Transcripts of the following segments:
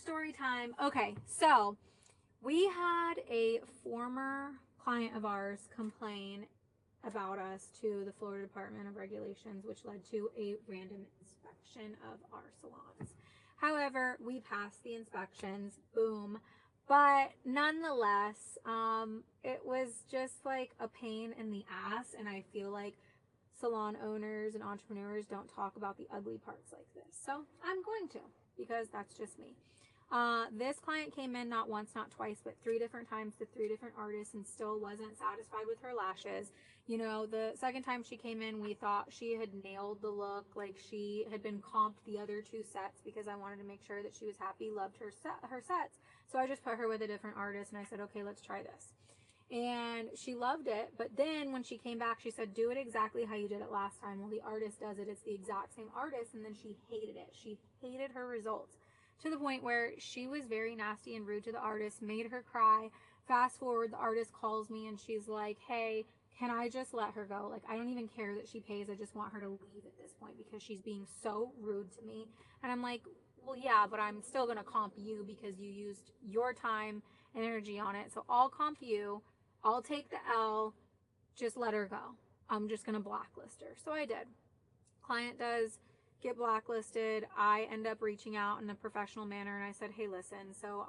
story time. Okay, so we had a former client of ours complain about us to the Florida Department of Regulations, which led to a random inspection of our salons. However, we passed the inspections, boom. But nonetheless, it was just like a pain in the ass, and I feel like salon owners and entrepreneurs don't talk about the ugly parts like this. So I'm going to, because that's just me. This client came in not once, not twice, but 3 different times to 3 different artists and still wasn't satisfied with her lashes. You know, the second time she came in, we thought she had nailed the look, like she had been comped the other 2 sets because I wanted to make sure that she was happy, loved her sets. So I just put her with a different artist and I said, okay, let's try this. And she loved it, but then when she came back, she said, do it exactly how you did it last time. Well, the artist does it. It's the exact same artist. And then she hated it. She hated her results to the point where she was very nasty and rude to the artist, made her cry. Fast forward, the artist calls me and she's like, hey, can I just let her go? Like, I don't even care that she pays. I just want her to leave at this point because she's being so rude to me. And I'm like, well, yeah, but I'm still going to comp you because you used your time and energy on it. So I'll comp you. I'll take the L, just let her go. I'm just going to blacklist her. So I did. Client does get blacklisted. I end up reaching out in a professional manner and I said, hey, listen, so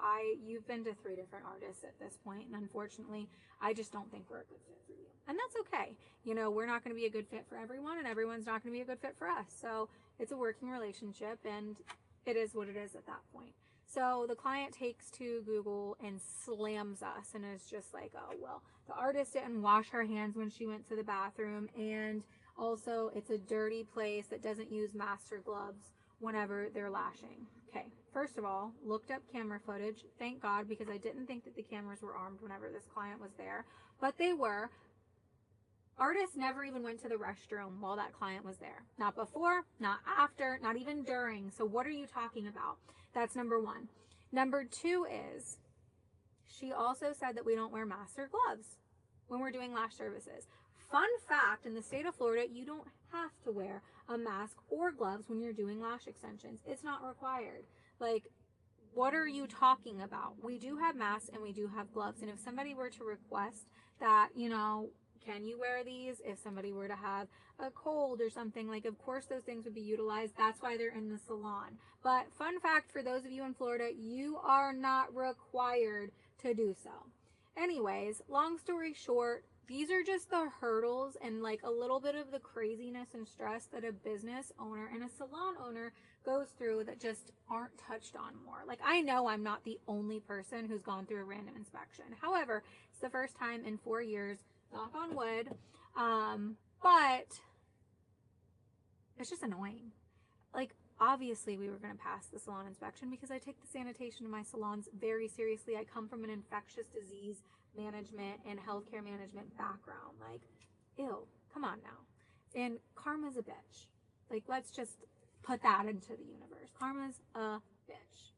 you've been to 3 different artists at this point, and unfortunately, I just don't think we're a good fit for you. And that's okay. You know, we're not going to be a good fit for everyone, and everyone's not going to be a good fit for us. So it's a working relationship, and it is what it is at that point. So the client takes to Google and slams us and is just like, oh, well, the artist didn't wash her hands when she went to the bathroom, and also it's a dirty place that doesn't use master gloves whenever they're lashing. Okay, first of all, looked up camera footage. Thank God, because I didn't think that the cameras were armed whenever this client was there, but they were. Artist never even went to the restroom while that client was there. Not before, not after, not even during. So what are you talking about? That's number 1. Number 2 is she also said that we don't wear master gloves when we're doing lash services. Fun fact, in the state of Florida, you don't have to wear a mask or gloves when you're doing lash extensions. It's not required. Like, what are you talking about? We do have masks and we do have gloves. And if somebody were to request that, you know, can you wear these? If somebody were to have a cold or something, like, of course those things would be utilized. That's why they're in the salon. But fun fact for those of you in Florida, you are not required to do so. Anyways, long story short, these are just the hurdles and like a little bit of the craziness and stress that a business owner and a salon owner goes through that just aren't touched on more. Like, I know I'm not the only person who's gone through a random inspection. However, it's the first time in 4 years, knock on wood, but it's just annoying. Like, obviously we were going to pass the salon inspection because I take the sanitation of my salons very seriously. I come from an infectious disease management and healthcare management background. Like, ew, come on now. And karma's a bitch. Like, let's just put that into the universe. Karma's a bitch.